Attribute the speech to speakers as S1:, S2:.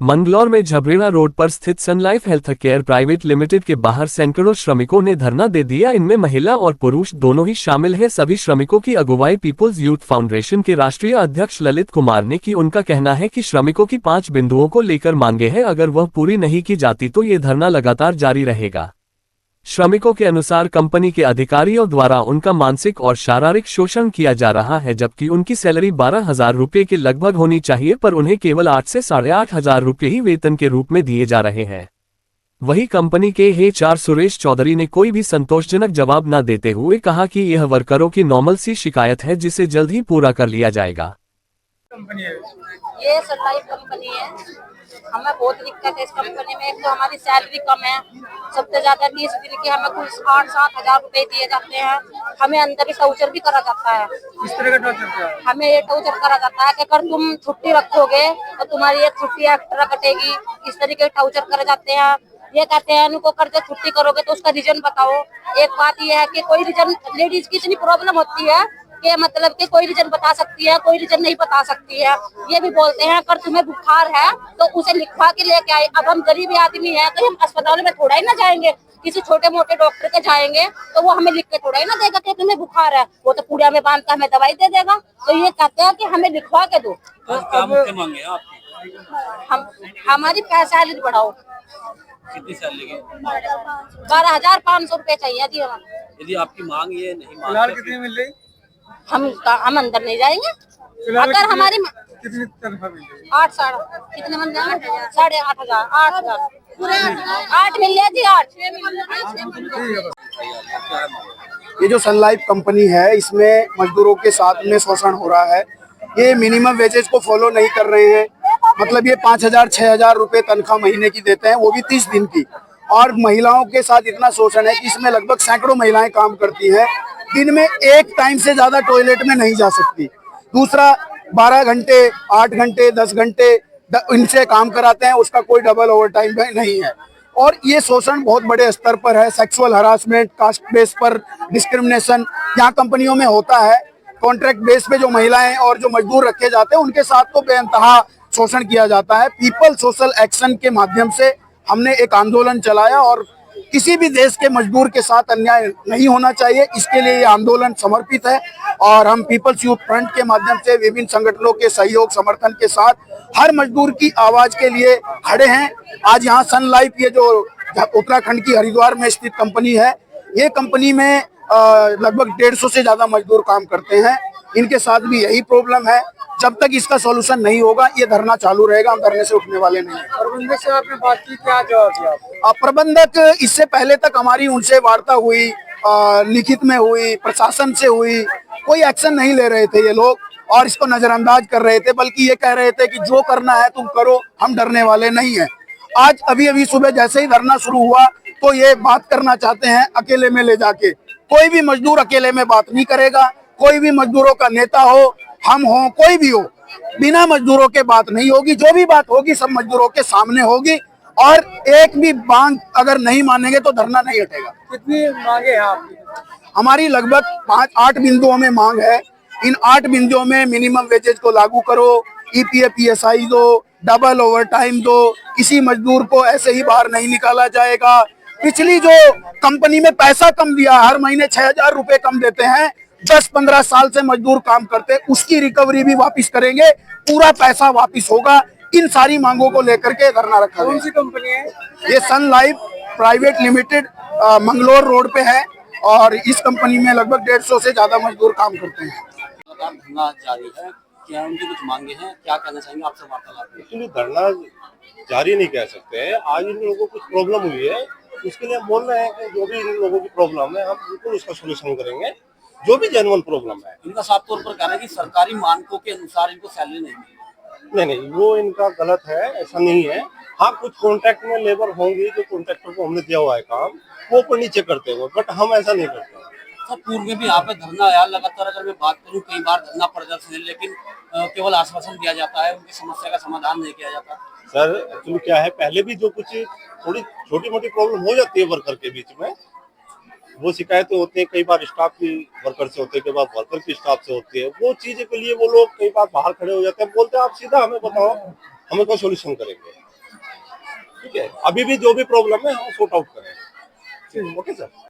S1: मंगलौर में झबरेड़ा रोड पर स्थित Sun Life Health Care Private Limited के बाहर सैकड़ों श्रमिकों ने धरना दे दिया। इनमें महिला और पुरुष दोनों ही शामिल हैं। सभी श्रमिकों की अगुवाई पीपुल्स यूथ फाउंडेशन के राष्ट्रीय अध्यक्ष ललित कुमार ने की। उनका कहना है कि श्रमिकों की 5 बिंदुओं को लेकर मांगे हैं, अगर वह पूरी नहीं की जाती तो ये धरना लगातार जारी रहेगा। श्रमिकों के अनुसार कंपनी के अधिकारियों द्वारा उनका मानसिक और शारीरिक शोषण किया जा रहा है, जबकि उनकी सैलरी 12,000 रुपये के लगभग होनी चाहिए, पर उन्हें केवल 8 से 8,500 रुपये ही वेतन के रूप में दिए जा रहे हैं। वही कंपनी के HR सुरेश चौधरी ने कोई भी संतोषजनक जवाब न देते हुए कहा कि यह वर्करों की नॉर्मल सी शिकायत है, जिसे जल्द ही पूरा कर लिया जाएगा।
S2: कंपनी है ये सनलाइफ कंपनी है। हमें बहुत दिक्कत है इस कंपनी में। एक तो हमारी सैलरी कम है, सबसे ज्यादा 20 दिन की हमें कुल 8-7 हजार रुपए दिए जाते हैं। हमें अंदर ही टॉर्चर भी करा जाता है।
S3: किस तरह का टॉर्चर?
S2: हमें ये टॉर्चर करा जाता है कि अगर तुम छुट्टी रखोगे तो तुम्हारी एक छुट्टी एक्स्ट्रा कटेगी। इस तरीके के टॉर्चर करे जाते हैं। ये कहते हैं उनको कर जब छुट्टी करोगे तो उसका रीजन बताओ। एक बात ये है कि कोई रीजन, लेडीज की इतनी प्रॉब्लम होती है कि मतलब कि कोई रीजन बता सकती है, कोई रीजन नहीं बता सकती है। ये भी बोलते हैं अगर तुम्हें बुखार है तो उसे लिखवा के लेके आए। अब हम गरीब आदमी हैं तो हम अस्पताल में थोड़ा ही ना जाएंगे, किसी छोटे मोटे डॉक्टर के जाएंगे तो वो हमें लिख के थोड़ा ही ना देगा कि तुम्हें बुखार है। वो तो पूरा में बांध कर हमें दवाई दे देगा। तो ये कहते हैं कि हमें लिखवा के दो। हम हमारी सैलरी बढ़ाओ।
S3: कितनी सैलरी?
S2: 12,500 रुपए चाहिए जी हमें।
S3: यदि आपकी मांग ये नहीं
S4: फिलहाल कितनी मिल रही?
S2: हम अंदर नहीं जाएंगे। अगर हमारी
S4: कितनी तनख्वाह मिल रही?
S2: 8 साढ़े कितने मन जाएंगे? 8,500 8,000 पूरे 8 मिल जी। 8
S5: ये जो सन लाइफ कंपनी है इसमें मजदूरों के साथ में शोषण हो रहा है। ये मिनिमम वेजेस को फॉलो नहीं कर रहे हैं। मतलब ये 5,000-6,000 रुपए तनख्वाह महीने की देते हैं, वो भी 30 दिन की। और महिलाओं के साथ इतना शोषण है कि इसमें लगभग सैकड़ों महिलाएं काम करती हैं। दिन में एक टाइम से ज्यादा टॉयलेट में नहीं जा सकती। दूसरा 12 घंटे 8 घंटे 10 घंटे इनसे काम कराते हैं, उसका कोई डबल ओवर टाइम नहीं है। और ये शोषण बहुत बड़े स्तर पर है। सेक्सुअल हरासमेंट, कास्ट बेस पर डिस्क्रिमिनेशन यहाँ कंपनियों में होता है। कॉन्ट्रैक्ट बेस पे जो महिलाएं और जो मजदूर रखे जाते हैं उनके साथ तो बेइंतहा शोषण किया जाता है। पीपल सोशल एक्शन के माध्यम से हमने एक आंदोलन चलाया और किसी भी देश के मजदूर के साथ अन्याय नहीं होना चाहिए, इसके लिए ये आंदोलन समर्पित है। और हम पीपल्स यूथ फ्रंट के माध्यम से विभिन्न संगठनों के सहयोग समर्थन के साथ हर मजदूर की आवाज के लिए खड़े हैं। आज यहाँ सन लाइफ, ये जो उत्तराखंड की हरिद्वार में स्थित कंपनी है, ये कंपनी में लगभग 150 से ज्यादा मजदूर काम करते हैं। इनके साथ भी यही प्रॉब्लम है। जब तक इसका सॉल्यूशन नहीं होगा ये धरना चालू रहेगा। हम धरने से उठने वाले नहीं।
S4: प्रबंधक से आपने बात की, क्या जवाब दिया?
S5: प्रबंधक, इससे पहले तक हमारी उनसे वार्ता हुई, लिखित में हुई, प्रशासन से हुई, कोई एक्शन नहीं ले रहे थे ये लोग और इसको नजरअंदाज कर रहे थे। बल्कि ये कह रहे थे कि जो करना है तुम करो, हम डरने वाले नहीं है। आज अभी सुबह जैसे ही धरना शुरू हुआ तो ये बात करना चाहते हैं अकेले में ले जाके। कोई भी मजदूर अकेले में बात नहीं करेगा। कोई भी मजदूरों का नेता हो, हम हो, कोई भी हो, बिना मजदूरों के बात नहीं होगी। जो भी बात होगी सब मजदूरों के सामने होगी और एक भी मांग अगर नहीं मानेंगे तो धरना नहीं हटेगा।
S4: कितनी मांगे हैं आपकी?
S5: हमारी लगभग 5-8 बिंदुओं में मांग है। इन 8 बिंदुओं में मिनिमम वेजेज को लागू करो, EPF PSI दो, डबल ओवर टाइम दो, किसी मजदूर को ऐसे ही बाहर नहीं निकाला जाएगा। पिछली जो कंपनी में पैसा कम दिया, हर महीने 6,000 रुपए कम देते हैं, 10-15 साल से मजदूर काम करते, उसकी रिकवरी भी वापस करेंगे, पूरा पैसा वापस होगा। इन सारी मांगों को लेकर के धरना रखा।
S4: कौन सी कंपनी है?
S5: ये Sun Life Private Limited Mangalore road पे है और इस कंपनी में लगभग 150 से ज्यादा मजदूर काम करते हैं।
S3: धरना जारी है, क्या उनकी कुछ मांगे हैं, क्या कहना चाहेंगे आपसे वार्तालाप में?
S6: एक्चुअली धरना जारी नहीं कह सकते हैं। आज इन लोगों को कुछ प्रॉब्लम हुई है, उसके लिए हम बोल रहे हैं कि जो भी इन लोगों की प्रॉब्लम है हम बिल्कुल उसका सोल्यूशन करेंगे, जो भी जेन्युइन प्रॉब्लम है।
S3: इनका साफ तौर पर कहना है कि सरकारी मानकों के अनुसार इनको सैलरी नहीं मिली।
S6: नहीं, वो इनका गलत है, ऐसा नहीं है। हाँ, कुछ कॉन्ट्रैक्ट में लेबर होंगी जो कॉन्ट्रैक्टर को हमने दिया हुआ है काम, वो ऊपर नीचे करते हुए, बट हम ऐसा नहीं करते।
S3: सर, पूर्व में भी यहाँ पे धरना आया लगातार। अगर मैं बात करूँ, कई बार धरना प्रदर्शन है, लेकिन केवल आश्वासन दिया जाता है, उनकी समस्या का समाधान नहीं किया जाता।
S6: सर एक्चुअली क्या है, पहले भी जो कुछ थोड़ी छोटी मोटी प्रॉब्लम हो जाती है वर्कर के बीच में, वो शिकायतें होती है। कई बार स्टाफ की वर्कर से होती है, कई बार वर्कर की स्टाफ से होती है। वो चीजें के लिए वो लोग कई बार बाहर खड़े हो जाते हैं, बोलते हैं आप सीधा हमें बताओ, हमें कोई सोल्यूशन करेंगे। ठीक है, अभी भी जो भी प्रॉब्लम है हम सॉर्ट आउट करेंगे। Okay sir.